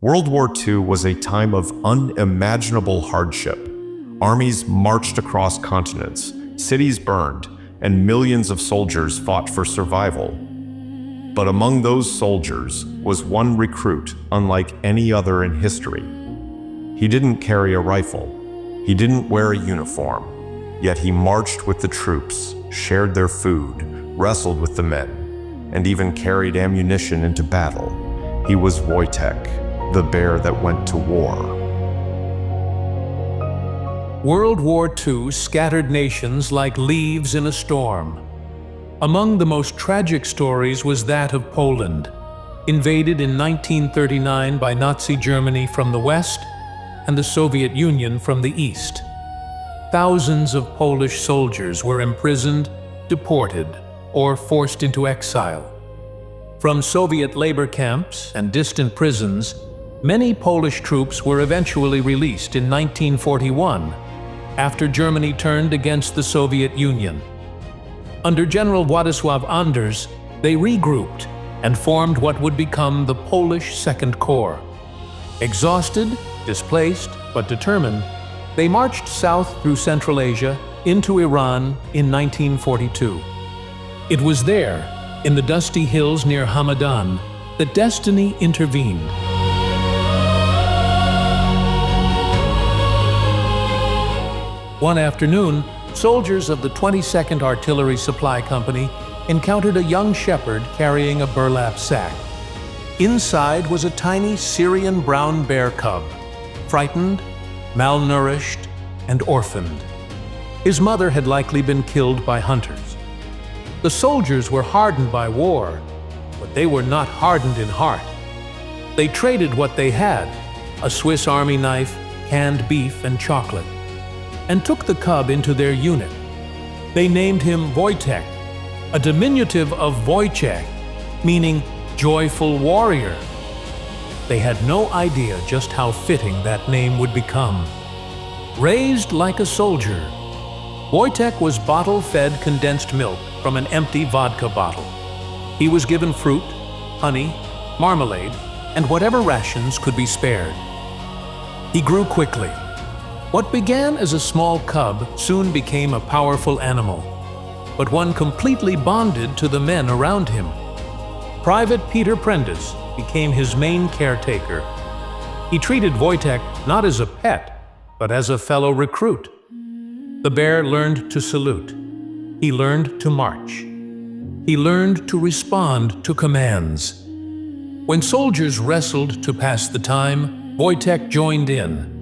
World War II was a time of unimaginable hardship. Armies marched across continents, cities burned, and millions of soldiers fought for survival. But among those soldiers was one recruit unlike any other in history. He didn't carry a rifle. He didn't wear a uniform. Yet he marched with the troops, shared their food, wrestled with the men, and even carried ammunition into battle. He was Wojtek, the bear that went to war. World War II scattered nations like leaves in a storm. Among the most tragic stories was that of Poland, invaded in 1939 by Nazi Germany from the west and the Soviet Union from the east. Thousands of Polish soldiers were imprisoned, deported, or forced into exile. From Soviet labor camps and distant prisons, many Polish troops were eventually released in 1941, after Germany turned against the Soviet Union. Under General Władysław Anders, they regrouped and formed what would become the Polish Second Corps. Exhausted, displaced, but determined, they marched south through Central Asia into Iran in 1942. It was there, in the dusty hills near Hamadan, that destiny intervened. One afternoon, soldiers of the 22nd Artillery Supply Company encountered a young shepherd carrying a burlap sack. Inside was a tiny Syrian brown bear cub, frightened, malnourished, and orphaned. His mother had likely been killed by hunters. The soldiers were hardened by war, but they were not hardened in heart. They traded what they had, a Swiss Army knife, canned beef, and chocolate, and took the cub into their unit. They named him Wojtek, a diminutive of Wojciech, meaning joyful warrior. They had no idea just how fitting that name would become. Raised like a soldier, Wojtek was bottle-fed condensed milk from an empty vodka bottle. He was given fruit, honey, marmalade, and whatever rations could be spared. He grew quickly. What began as a small cub soon became a powerful animal, but one completely bonded to the men around him. Private Peter Prentice became his main caretaker. He treated Wojtek not as a pet, but as a fellow recruit. The bear learned to salute. He learned to march. He learned to respond to commands. When soldiers wrestled to pass the time, Wojtek joined in.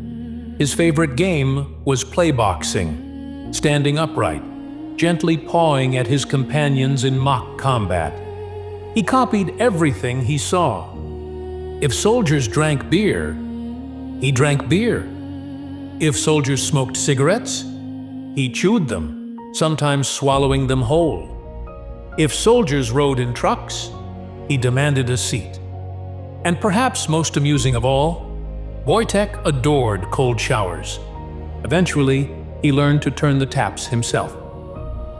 His favorite game was playboxing, standing upright, gently pawing at his companions in mock combat. He copied everything he saw. If soldiers drank beer, he drank beer. If soldiers smoked cigarettes, he chewed them, sometimes swallowing them whole. If soldiers rode in trucks, he demanded a seat. And perhaps most amusing of all, Wojtek adored cold showers. Eventually, he learned to turn the taps himself.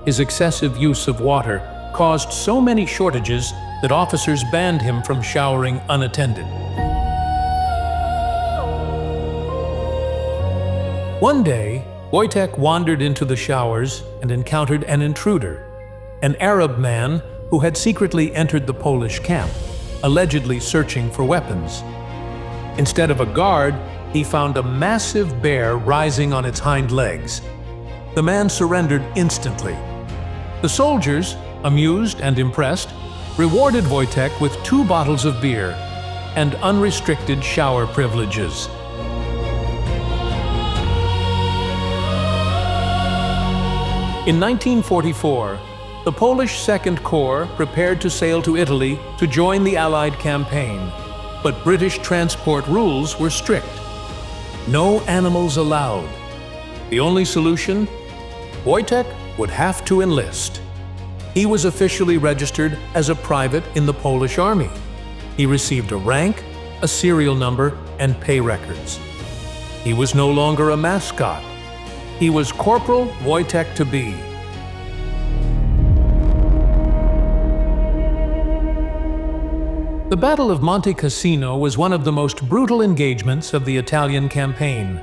His excessive use of water caused so many shortages that officers banned him from showering unattended. One day, Wojtek wandered into the showers and encountered an intruder, an Arab man who had secretly entered the Polish camp, allegedly searching for weapons. Instead of a guard, he found a massive bear rising on its hind legs. The man surrendered instantly. The soldiers, amused and impressed, rewarded Wojtek with 2 bottles of beer and unrestricted shower privileges. In 1944, the Polish Second Corps prepared to sail to Italy to join the Allied campaign, but British transport rules were strict. No animals allowed. The only solution? Wojtek would have to enlist. He was officially registered as a private in the Polish army. He received a rank, a serial number, and pay records. He was no longer a mascot. He was Corporal Wojtek to be. The Battle of Monte Cassino was one of the most brutal engagements of the Italian campaign.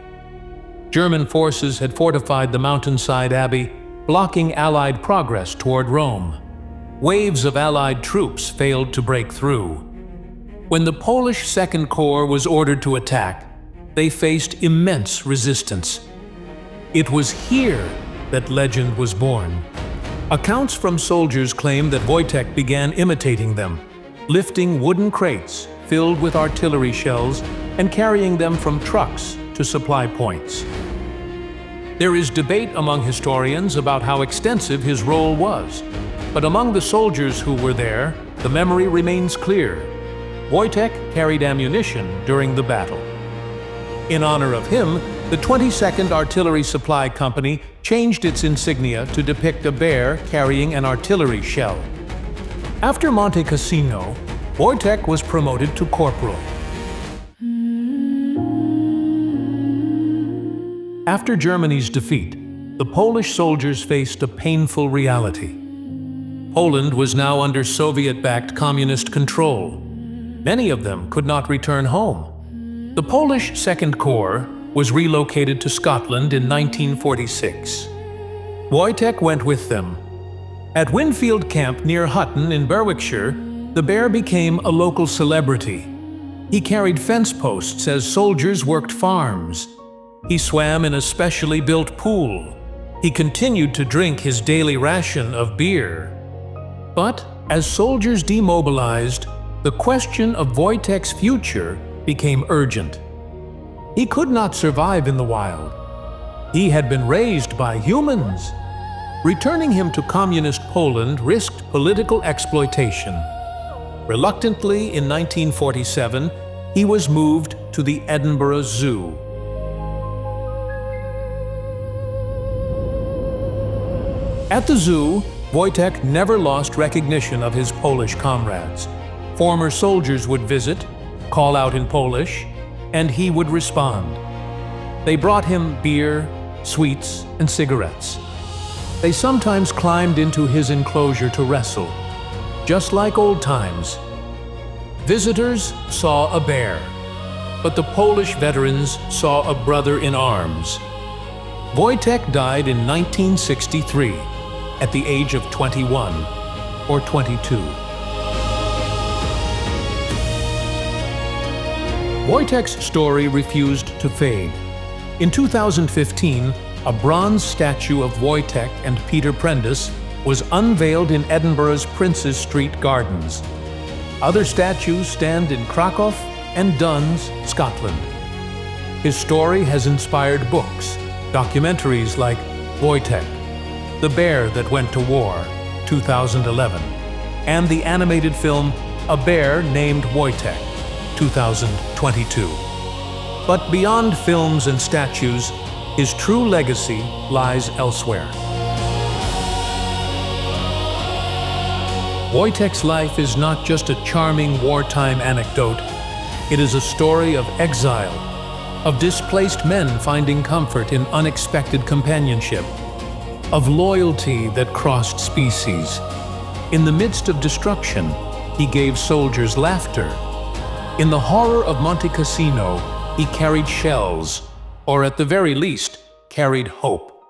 German forces had fortified the mountainside abbey, blocking Allied progress toward Rome. Waves of Allied troops failed to break through. When the Polish Second Corps was ordered to attack, they faced immense resistance. It was here that legend was born. Accounts from soldiers claim that Wojtek began imitating them, lifting wooden crates filled with artillery shells and carrying them from trucks to supply points. There is debate among historians about how extensive his role was, but among the soldiers who were there, the memory remains clear. Wojtek carried ammunition during the battle. In honor of him, the 22nd Artillery Supply Company changed its insignia to depict a bear carrying an artillery shell. After Monte Cassino, Wojtek was promoted to corporal. After Germany's defeat, the Polish soldiers faced a painful reality. Poland was now under Soviet-backed communist control. Many of them could not return home. The Polish Second Corps was relocated to Scotland in 1946. Wojtek went with them. At Winfield Camp near Hutton in Berwickshire, the bear became a local celebrity. He carried fence posts as soldiers worked farms. He swam in a specially built pool. He continued to drink his daily ration of beer. But as soldiers demobilized, the question of Wojtek's future became urgent. He could not survive in the wild. He had been raised by humans. Returning him to communist Poland risked political exploitation. Reluctantly, in 1947, he was moved to the Edinburgh Zoo. At the zoo, Wojtek never lost recognition of his Polish comrades. Former soldiers would visit, call out in Polish, and he would respond. They brought him beer, sweets, and cigarettes. They sometimes climbed into his enclosure to wrestle, just like old times. Visitors saw a bear, but the Polish veterans saw a brother in arms. Wojtek died in 1963, at the age of 21 or 22. Wojtek's story refused to fade. In 2015, a bronze statue of Wojtek and Peter Prentice was unveiled in Edinburgh's Princes Street Gardens. Other statues stand in Krakow and Duns, Scotland. His story has inspired books, documentaries like Wojtek, The Bear That Went to War, 2011, and the animated film A Bear Named Wojtek, 2022. But beyond films and statues, his true legacy lies elsewhere. Wojtek's life is not just a charming wartime anecdote. It is a story of exile, of displaced men finding comfort in unexpected companionship, of loyalty that crossed species. In the midst of destruction, he gave soldiers laughter. In the horror of Monte Cassino, he carried shells, or at the very least, carried hope.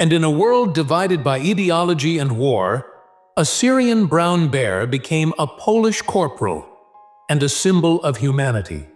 And in a world divided by ideology and war, a Syrian brown bear became a Polish corporal and a symbol of humanity.